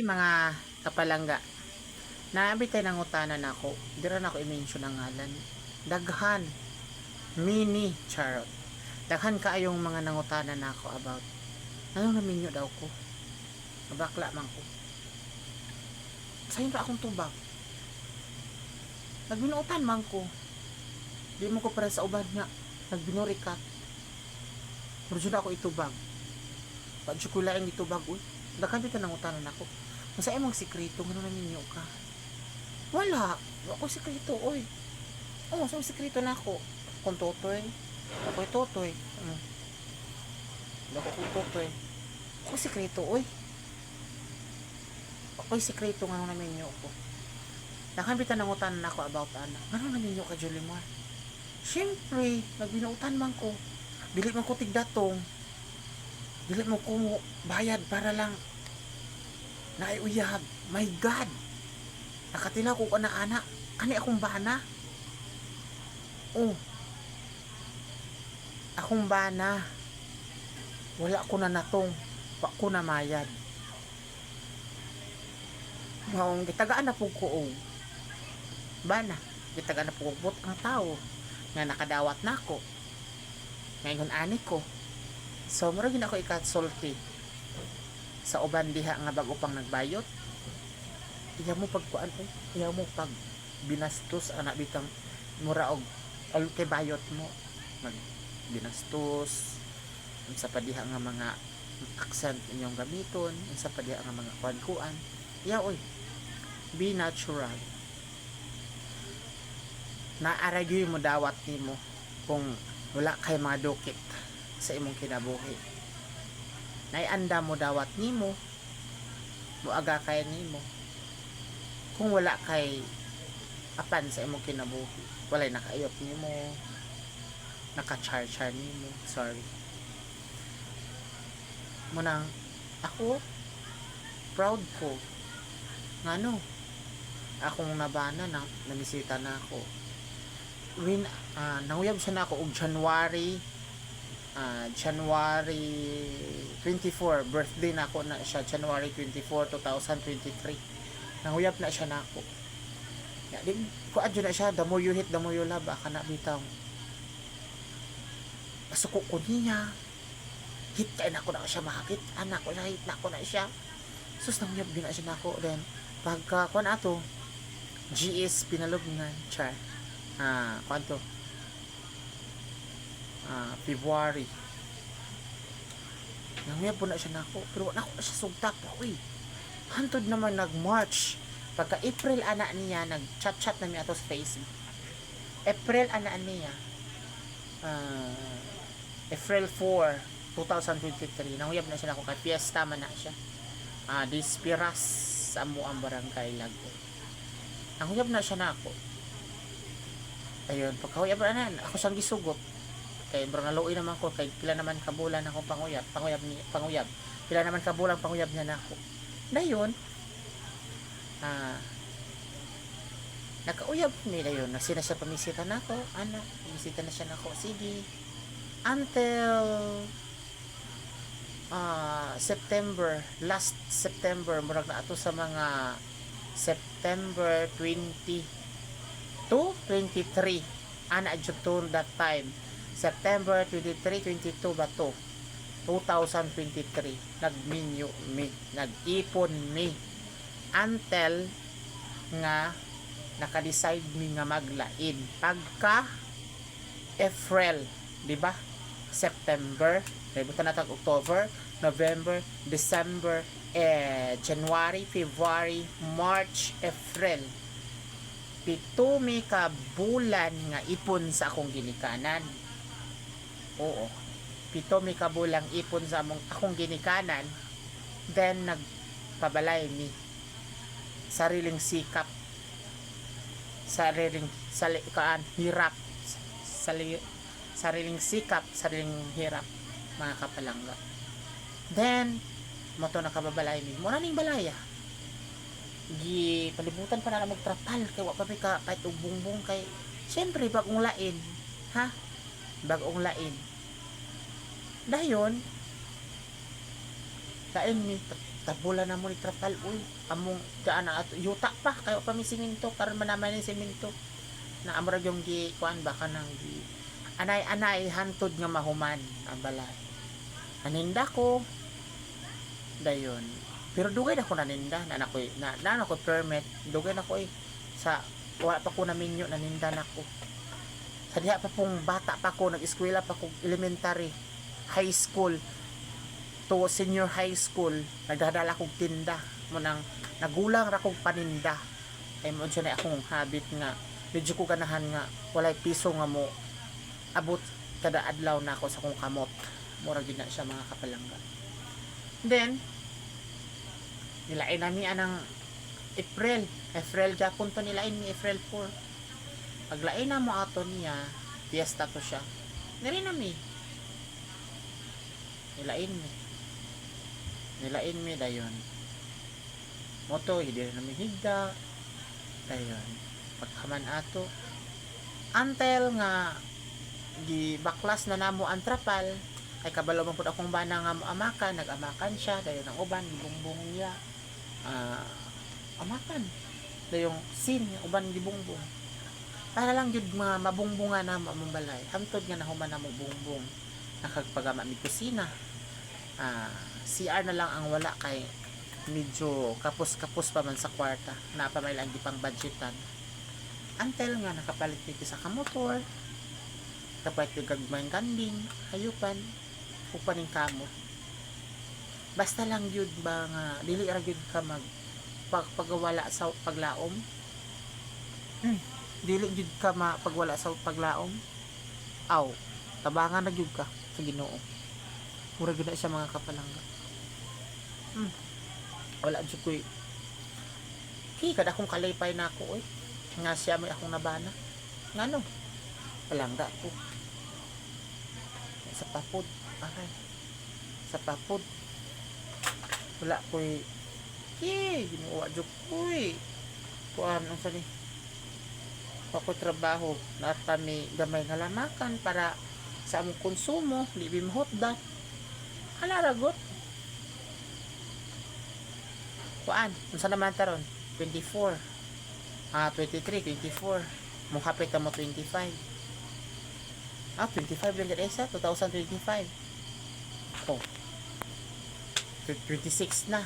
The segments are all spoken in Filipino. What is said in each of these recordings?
Mga kapalangga, naabi tayo ng utanan ako, di rin ako i-mention ang ngalan. Daghan, mini, charot. Daghan kaayong mga nangutanan na ako about, ano namin nyo daw ko? Bakla man ko. Sa'yo na akong tubag. Nagbinuutan man ko. Di mo ko para sa uban nga. Nagbinurikat. Pero dyan ako itubag. Padsukulaing itubag, uy. Daghan dito nangutanan ako. Kung sa imong sikreto, ano namin nyo ka? Wala. Ako sikreto, oy. Oo, sa sikreto na ako. Kung totoy. Ako'y totoy. Ako kung totoy. Ako sikreto, oy. Ako'y sikreto nga namin nyo ko. Nakambitan ng utan na ako about ana. Ano namin nyo ka, Julimar? Siyempre, nagbinuutan man ko. Dili man ko tigdatong. Dili mo ko bayad para lang naiuyab. My God! Nakatila ko na anak. Kani akong bana. Oh. Akong bana. Wala ko na natong. Wa ko na mayad. Maong gitagaan na po ko. Oh. Bana. Gitagaan na po ko ang tao. Nga nakadawat na ako. Ngayon ani ko. So, maragin ako ikat-salty. Sa uban diha nga bago pang nagbayot. Iya mo pagkuan eh. Iya mo pag binastos anak bitang mura og kay bayot mo mag binastos sa padiha nga mga accent inyong gamiton sa padiha nga mga kuan-kuan. Iya oy. Be natural. Naaragyo mo dawat nimo kung wala kay mga dukit sa imong kinabuhi. Naianda mo dawat nimo muaga kay nimo kung wala kay apan sa imong kinabuhi walay nakaayot nimo naka-char-char nimo sorry munang ako proud ko ngano akong nabana na namisita na ako when nanguyab siya na ako og January 24 birthday na ako na siya January 24, 2023 nanguyab na siya na ako di ko adyo na siya the more you hit the more you love kana bitaw pasuko ko niya hit kay na ako na siya mahakit anak ko na hit na ako na siya sus nanguyab din na siya na ako then pagka kuan ato GS pinalubngan char kwanto February nanguyab po na siya na ako pero wala ko siya sugtak uy hantod naman nag-March pagka April anak niya nag-chat-chat na niya ato sa Facebook April anak niya April 4 2023 nanguyab na siya na ako kay fiesta man na siya Dispiras sa amo ang barangay Lago nanguyab na siya na ako ayun pagkahuyab na ako siyang gisugot kay bro naluoy naman ko kay pila naman kabulan ako panguyab pila naman kabulan panguyab niya nako dayon nakauyab ni dayon na sina siya pamisita nako ana pamisita na siya nako sige until last September murag na ato sa mga September 22 23 ana jud that time September 23, 22 ba to? 2023 nagminyo mi nag-ipon mi until nga naka-decide mi nga maglain pagka April di ba September buta na tag October November December January February March April pito mi ka bulan nga ipon sa akong ginikanan oo pito mi ka bulang ipon sa akong ginikanan then nagpabalay mi sariling sikap hirap sariling sikap sariling hirap mga kapalangga then moto nakababalay mi mura ning balaya palibutan pa na magtrapal kay wa pa ka kahit og bungbong kay syempre bagong lain ha bagong lain dayon lain mi Tabula na mo ni trapal uy. Among daan na ato yuta pa kayo pa mi siminto karon manamay ni siminto. Na amra yung gi kuan ba kanang gi anay-anay hantod nga mahuman ang balay. Naninda ko dayon. Pero dugay na ko naninda na ako permit. Dugay na ko sa wala pa ko na minyo naninda na ko. Sa diha pa pong bata pa ko nag-eskwela pa ko elementary, high school to senior high school nagdadala kog tinda mo nang nagulang ra kog paninda ay mo na akong habit nga medyo ko ganahan nga walay piso nga mo abot kada adlaw na ako sa kong kamot mura gid na siya mga kapalangga. Then nilain nami anang April Japon to nilain ni April 4 paglain na mo ato niya fiesta to siya nari nami nilain mi dayon moto hindi rin nami higda dayon pagkaman ato until nga di baklas na namo ang trapal ay kabalo man pud akong bana nga amakan nag-amakan siya dayon ang uban gibungbong niya amakan dayon sin uban gibungbong para lang jud mga mabungbunga na mambalay hantod nga nahuman na mo bungbong nakagpagama mi kusina CR na lang ang wala kay medyo kapos pa man sa kwarta na pa may lang di pang budgetan until nga nakapalit dito sa kamotor kapalit yung gagmayng kanding hayupan upaning kamo basta lang jud ba nga dili ra jud ka mag pagwala sa paglaom dili jud ka mapagwala sa paglaom aw tabangan na jud ka sa Ginoo mura gid na siya mga kapalangga wala jud koy kada akong kalaypay na ako nga siya may akong nabana ngano palangga ko sa papod aray sa papod wala koy ginawa jud koy kuan unsa ni ako trabaho na kami gamay nga lamakan para sa among konsumo di bimhotda ala ragot kuan unsa naman taron 24 23 24 mo kapit mo 25 25 lang gid sa 2025 26 na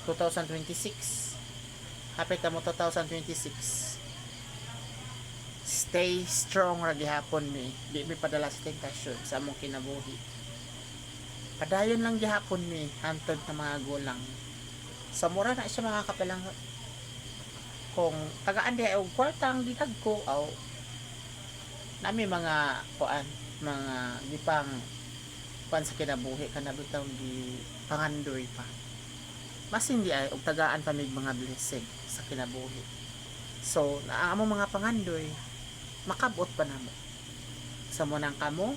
2026 hapit mo 2026 stay strong ra gihapon mi di mi padala sa tentasyon sa among kinabuhi padayon lang gihapon mi hantod na mga gulang sa mura na siya mga kapalang kung tagaan di og kwartang ditag ko nami mga kuan mga gipang kuan sa kinabuhi kanabitaw di pangandoy pa mas hindi ay og tagaan pa mig mga blessing sa kinabuhi so naamo mga pangandoy makabot pa namo sa mo nang kamo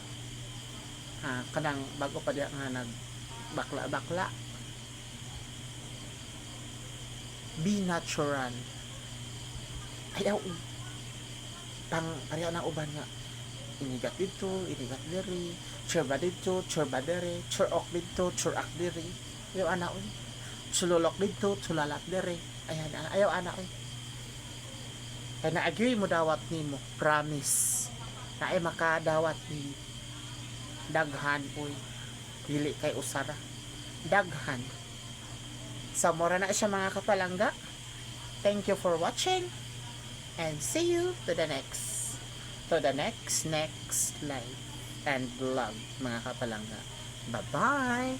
kanang bago pa diha nga nag bakla be natural ayaw pang pareho ng uban nga inigat dito inigat diri churba dito churba dere churok dito churak diri ayaw anak sulolok dito sulalak dere ayan ayaw anak kaya na-agree mo dawat nimo promise na ay makadawat ni daghan dili kay usara daghan sa mura na siya mga kapalangga. Thank you for watching and see you to the next live and vlog mga kapalangga. Bye bye.